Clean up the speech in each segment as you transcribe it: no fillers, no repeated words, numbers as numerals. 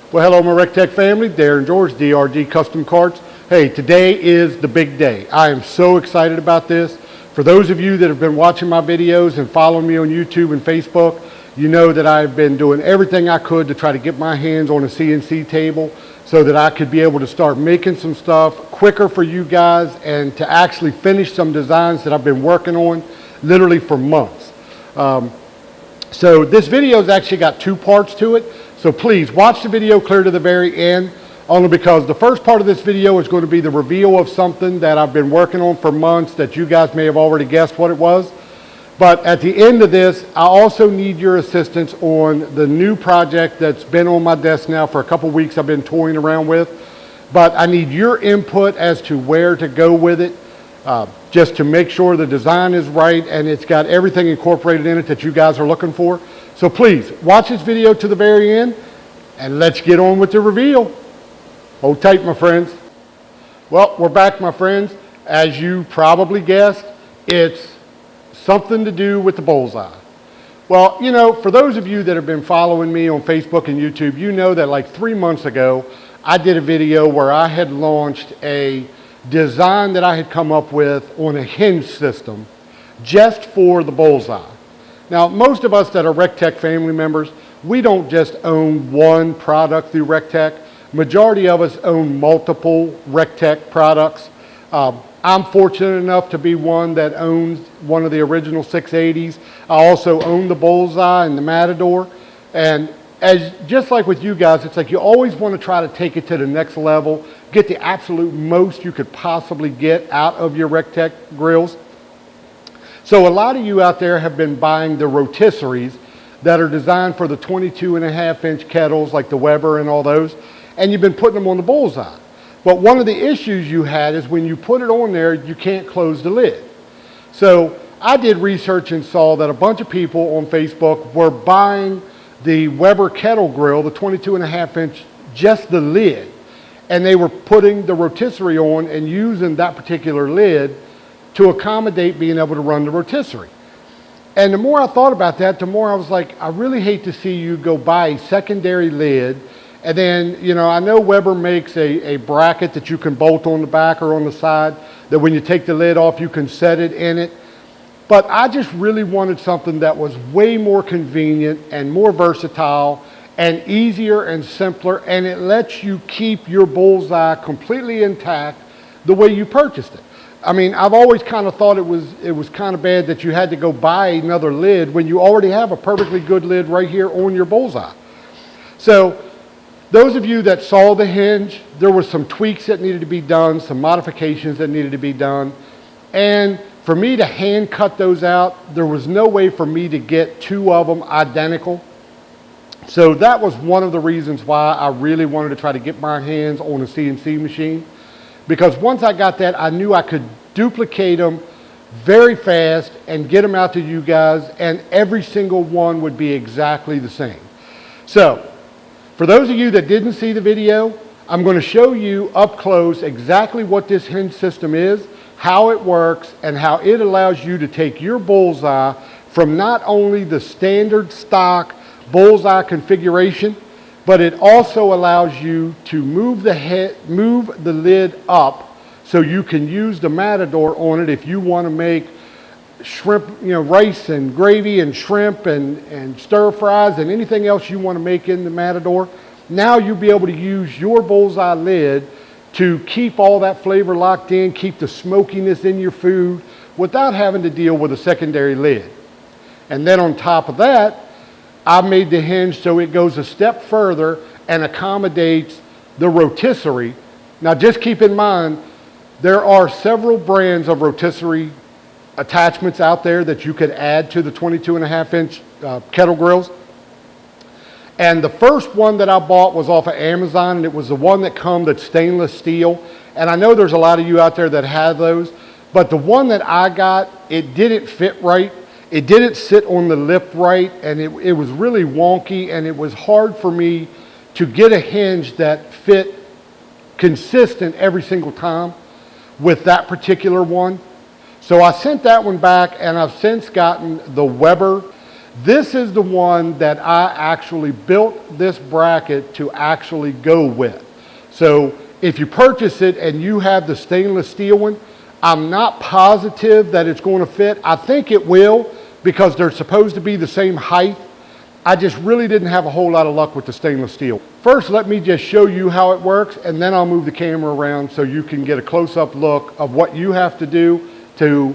Well, hello, my Rec Tec family. Darren George, DRG Custom Carts. Hey, today is the big day. I am so excited about this. For those of you that have been watching my videos and following me on YouTube and Facebook, you know that I've been doing everything I could to try to get my hands on a CNC table so that I could be able to start making some stuff quicker for you guys and to actually finish some designs that I've been working on literally for months. So this video's actually got two parts to it. So please watch the video clear to the very end, only because the first part of this video is going to be the reveal of something that I've been working on for months that you guys may have already guessed what it was. But at the end of this, I also need your assistance on the new project that's been on my desk now for a couple weeks I've been toying around with. But I need your input as to where to go with it, just to make sure the design is right and it's got everything incorporated in it that you guys are looking for. So please, watch this video to the very end, and let's get on with the reveal. Hold tight, my friends. Well, we're back, my friends. As you probably guessed, it's something to do with the bullseye. Well, you know, for those of you that have been following me on Facebook and YouTube, you know that like 3 months ago, I did a video where I had launched a design that I had come up with on a hinge system just for the bullseye. Now, most of us that are Rec Tec family members, we don't just own one product through Rec Tec. Majority of us own multiple Rec Tec products. I'm fortunate enough to be one that owns one of the original 680s. I also own the bullseye and the Matador. And just like with you guys, it's like you always want to try to take it to the next level, get the absolute most you could possibly get out of your Rec Tec grills. So a lot of you out there have been buying the rotisseries that are designed for the 22.5-inch kettles like the Weber and all those, and you've been putting them on the bullseye. But one of the issues you had is when you put it on there, you can't close the lid. So I did research and saw that a bunch of people on Facebook were buying the Weber kettle grill, the 22.5-inch, just the lid, and they were putting the rotisserie on and using that particular lid to accommodate being able to run the rotisserie. And the more I thought about that, the more I was like, I really hate to see you go buy a secondary lid. And then, you know, I know Weber makes a bracket that you can bolt on the back or on the side, that when you take the lid off, you can set it in it. But I just really wanted something that was way more convenient and more versatile and easier and simpler, and it lets you keep your bullseye completely intact the way you purchased it. I mean, I've always kind of thought it was kind of bad that you had to go buy another lid when you already have a perfectly good lid right here on your bullseye. So those of you that saw the hinge, there were some tweaks that needed to be done, some modifications that needed to be done. And for me to hand cut those out, there was no way for me to get two of them identical. So that was one of the reasons why I really wanted to try to get my hands on a CNC machine. Because once I got that, I knew I could duplicate them very fast and get them out to you guys, and every single one would be exactly the same. So, for those of you that didn't see the video, I'm going to show you up close exactly what this hinge system is, how it works, and how it allows you to take your bullseye from not only the standard stock bullseye configuration, but it also allows you to move the lid up so you can use the Matador on it if you want to make shrimp, you know, rice and gravy and shrimp and stir fries and anything else you want to make in the Matador. Now you'll be able to use your bullseye lid to keep all that flavor locked in, keep the smokiness in your food without having to deal with a secondary lid. And then on top of that, I made the hinge so it goes a step further and accommodates the rotisserie. Now just keep in mind, there are several brands of rotisserie attachments out there that you could add to the 22.5-inch kettle grills. And the first one that I bought was off of Amazon, and it was the one that that's stainless steel. And I know there's a lot of you out there that have those, but the one that I got, it didn't fit right. It didn't sit on the lip right, and it was really wonky, and it was hard for me to get a hinge that fit consistent every single time with that particular one. So I sent that one back, and I've since gotten the Weber This is the one that I actually built this bracket to actually go with. So if you purchase it and you have the stainless steel one, I'm not positive that it's going to fit. I think it will because they're supposed to be the same height. I just really didn't have a whole lot of luck with the stainless steel. First, let me just show you how it works, and then I'll move the camera around so you can get a close-up look of what you have to do to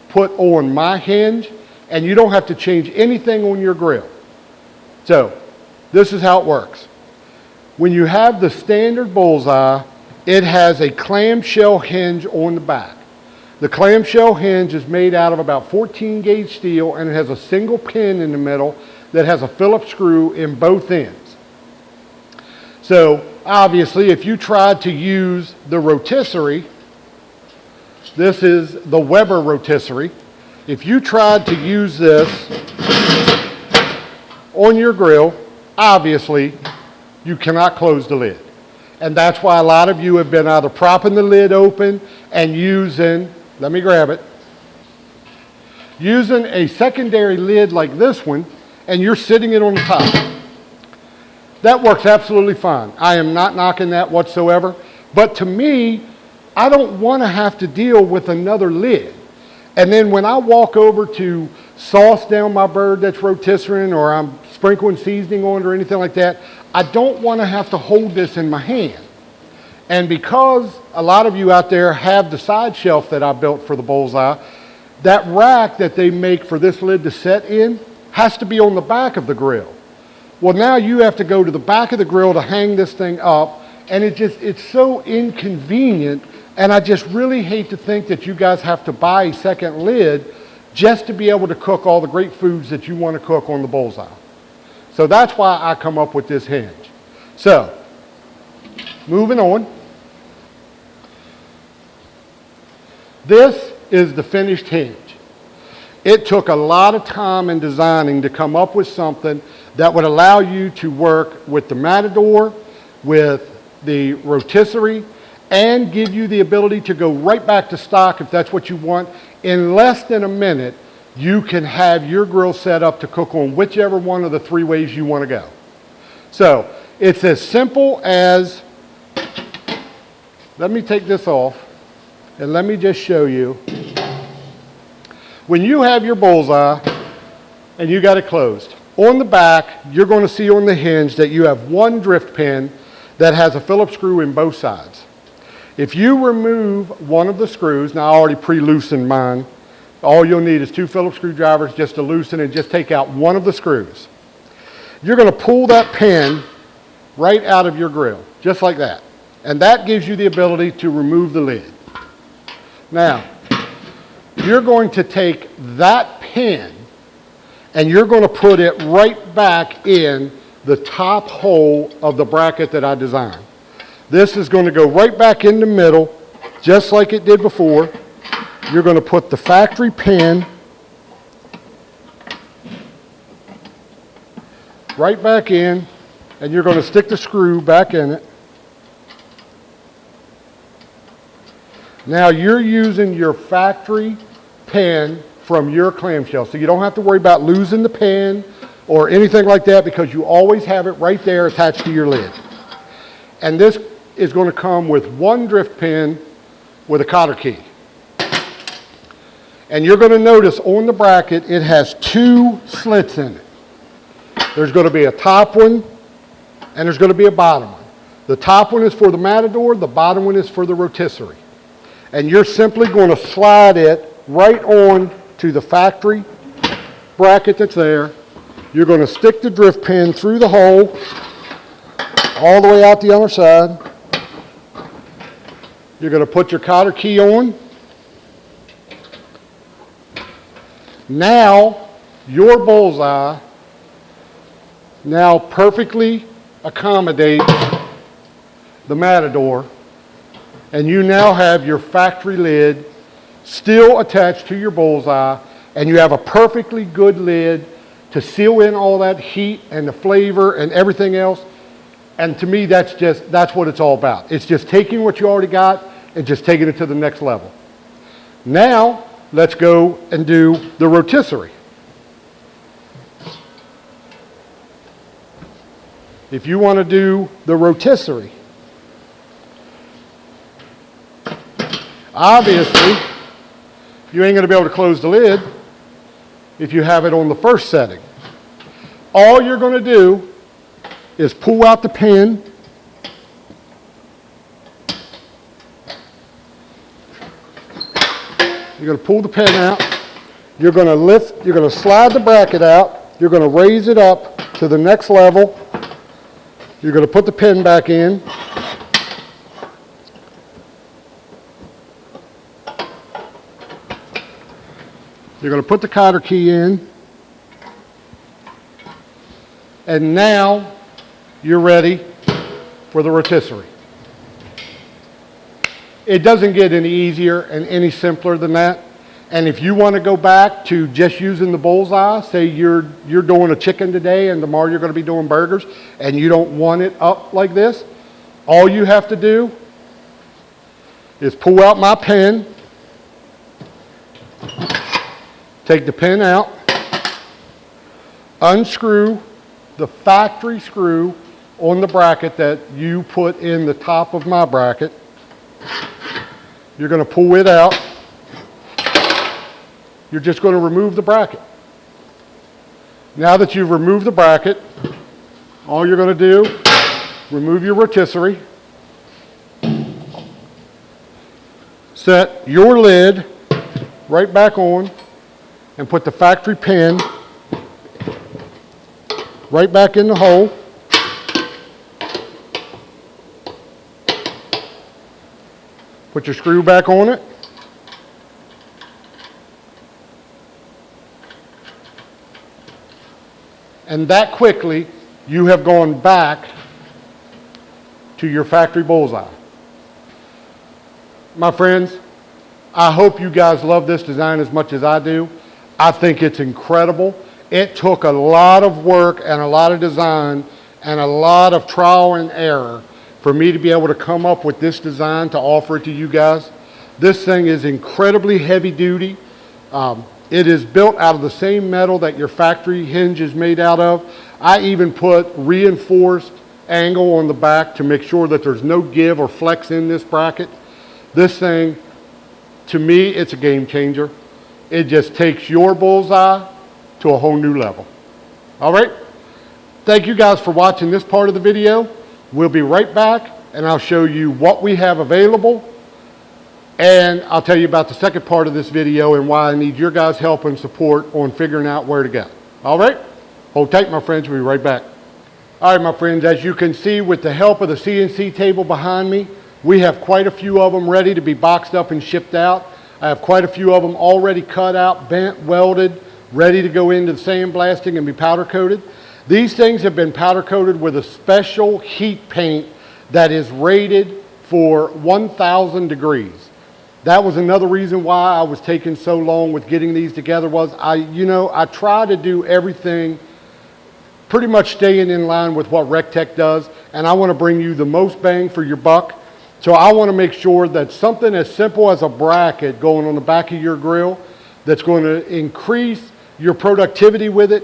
put on my hinge, and you don't have to change anything on your grill. So, this is how it works. When you have the standard bullseye, it has a clamshell hinge on the back. The clamshell hinge is made out of about 14 gauge steel, and it has a single pin in the middle that has a Phillips screw in both ends. So obviously if you tried to use the rotisserie, this is the Weber rotisserie. If you tried to use this on your grill, obviously you cannot close the lid. And that's why a lot of you have been either propping the lid open and using, let me grab it, using a secondary lid like this one, and you're sitting it on the top. That works absolutely fine. I am not knocking that whatsoever. But to me, I don't want to have to deal with another lid. And then when I walk over to sauce down my bird that's rotisserie, or I'm sprinkling seasoning on it or anything like that, I don't want to have to hold this in my hand. And because a lot of you out there have the side shelf that I built for the bullseye, that rack that they make for this lid to set in has to be on the back of the grill. Well, now you have to go to the back of the grill to hang this thing up, and it's so inconvenient, and I just really hate to think that you guys have to buy a second lid just to be able to cook all the great foods that you want to cook on the bullseye. So that's why I come up with this hinge. So, moving on. This is the finished hinge. It took a lot of time in designing to come up with something that would allow you to work with the Matador, with the rotisserie, and give you the ability to go right back to stock if that's what you want. In less than a minute, you can have your grill set up to cook on whichever one of the three ways you want to go. So, it's as simple as, let me take this off, and let me just show you. When you have your bullseye and you got it closed, on the back, you're going to see on the hinge that you have one drift pin that has a Phillips screw in both sides. If you remove one of the screws, now I already pre-loosened mine, all you'll need is 2 Phillips screwdrivers just to loosen and just take out one of the screws. You're going to pull that pin right out of your grill, just like that. And that gives you the ability to remove the lid. Now, you're going to take that pin and you're going to put it right back in the top hole of the bracket that I designed. This is going to go right back in the middle, just like it did before. You're going to put the factory pin right back in, and you're going to stick the screw back in it. Now you're using your factory pin from your clamshell, so you don't have to worry about losing the pin or anything like that because you always have it right there attached to your lid. And this is going to come with one drift pin with a cotter key. And you're going to notice on the bracket it has 2 slits in it. There's going to be a top one and there's going to be a bottom one. The top one is for the Matador, the bottom one is for the rotisserie. And you're simply going to slide it right on to the factory bracket that's there. You're going to stick the drift pin through the hole all the way out the other side. You're going to put your cotter key on. Now your bullseye now perfectly accommodates the Matador, and you now have your factory lid still attached to your bullseye, and you have a perfectly good lid to seal in all that heat and the flavor and everything else. And to me, that's what it's all about. It's just taking what you already got and just taking it to the next level. Now, let's go and do the rotisserie. if you want to do the rotisserie, obviously, you ain't going to be able to close the lid if you have it on the first setting. All you're going to do is pull out the pin. You're going to pull the pin out. You're going to lift, you're going to slide the bracket out. You're going to raise it up to the next level. You're going to put the pin back in. You're going to put the cotter key in. And now you're ready for the rotisserie. It doesn't get any easier and any simpler than that. And if you want to go back to just using the bullseye, say you're doing a chicken today and tomorrow you're going to be doing burgers and you don't want it up like this, all you have to do is pull out my pin, take the pin out, unscrew the factory screw on the bracket that you put in the top of my bracket. You're going to pull it out. You're just going to remove the bracket. Now that you've removed the bracket, all you're going to do, remove your rotisserie, set your lid right back on, and put the factory pin right back in the hole. Put your screw back on it. And that quickly, you have gone back to your factory bullseye. My friends, I hope you guys love this design as much as I do. I think it's incredible. It took a lot of work and a lot of design and a lot of trial and error for me to be able to come up with this design to offer it to you guys. This thing is incredibly heavy duty. It is built out of the same metal that your factory hinge is made out of. I even put reinforced angle on the back to make sure that there's no give or flex in this bracket. This thing, to me, it's a game changer. It just takes your bullseye to a whole new level. All right? Thank you guys for watching this part of the video. We'll be right back and I'll show you what we have available. And I'll tell you about the second part of this video and why I need your guys' help and support on figuring out where to go. All right? Hold tight, my friends. We'll be right back. All right, my friends, as you can see with the help of the CNC table behind me, we have quite a few of them ready to be boxed up and shipped out. I have quite a few of them already cut out, bent, welded, ready to go into the sandblasting and be powder coated. These things have been powder coated with a special heat paint that is rated for 1,000 degrees. That was another reason why I was taking so long with getting these together was I try to do everything pretty much staying in line with what Rec Tec does, and I want to bring you the most bang for your buck. So I want to make sure that something as simple as a bracket going on the back of your grill that's going to increase your productivity with it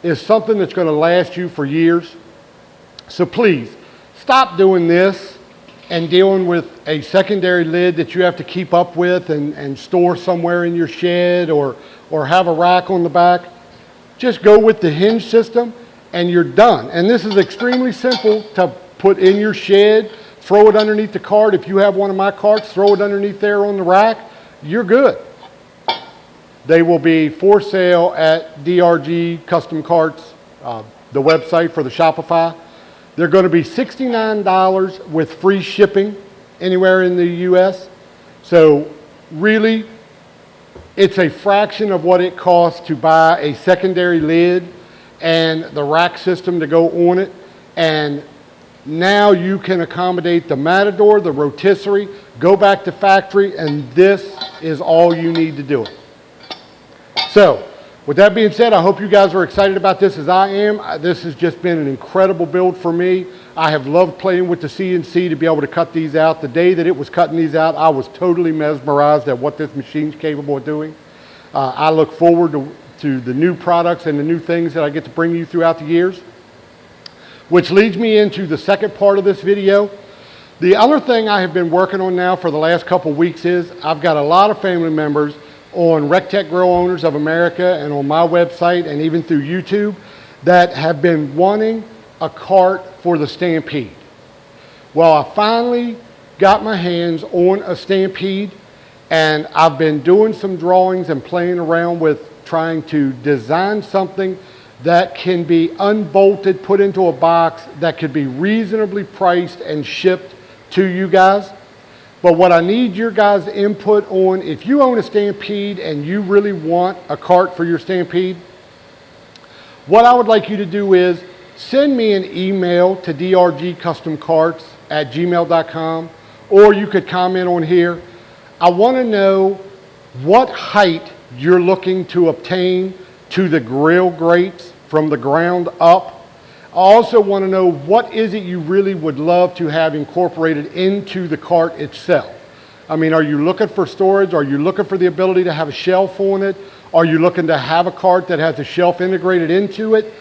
is something that's going to last you for years. So please, stop doing this and dealing with a secondary lid that you have to keep up with and store somewhere in your shed or have a rack on the back. Just go with the hinge system and you're done. And this is extremely simple to put in your shed, throw it underneath the cart. If you have one of my carts, throw it underneath there on the rack. You're good. They will be for sale at DRG Custom Carts, the website for the Shopify. They're going to be $69 with free shipping anywhere in the US. So really, it's a fraction of what it costs to buy a secondary lid and the rack system to go on it. And now you can accommodate the Matador, the rotisserie, go back to factory, and this is all you need to do it. So, with that being said, I hope you guys are excited about this as I am. This has just been an incredible build for me. I have loved playing with the CNC to be able to cut these out. The day that it was cutting these out, I was totally mesmerized at what this machine's capable of doing. I look forward to the new products and the new things that I get to bring you throughout the years. which leads me into the second part of this video. The other thing I have been working on now for the last couple weeks is I've got a lot of family members on Rec Tec Grill Owners of America and on my website and even through YouTube that have been wanting a cart for the Stampede. Well, I finally got my hands on a Stampede, and I've been doing some drawings and playing around with trying to design something that can be unbolted, put into a box, that could be reasonably priced and shipped to you guys. But what I need your guys' input on, if you own a Stampede and you really want a cart for your Stampede, what I would like you to do is send me an email to drgcustomcarts@gmail.com, or you could comment on here. I want to know what height you're looking to obtain to the grill grates from the ground up. I also want to know what is it you really would love to have incorporated into the cart itself. I mean, are you looking for storage? Are you looking for the ability to have a shelf on it? Are you looking to have a cart that has a shelf integrated into it?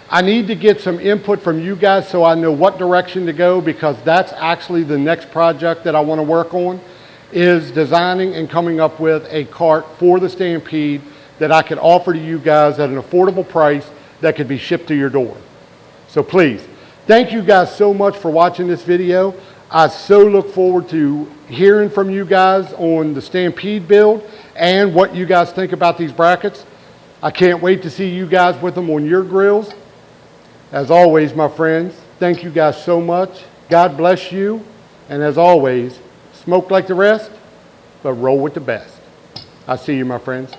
I need to get some input from you guys so I know what direction to go, because that's actually the next project that I want to work on, is designing and coming up with a cart for the Stampede that I could offer to you guys at an affordable price that could be shipped to your door. So please, thank you guys so much for watching this video. I so look forward to hearing from you guys on the Stampede build and what you guys think about these brackets. I can't wait to see you guys with them on your grills. As always, my friends, thank you guys so much. God bless you. And as always, smoke like the rest, but roll with the best. I'll see you, my friends.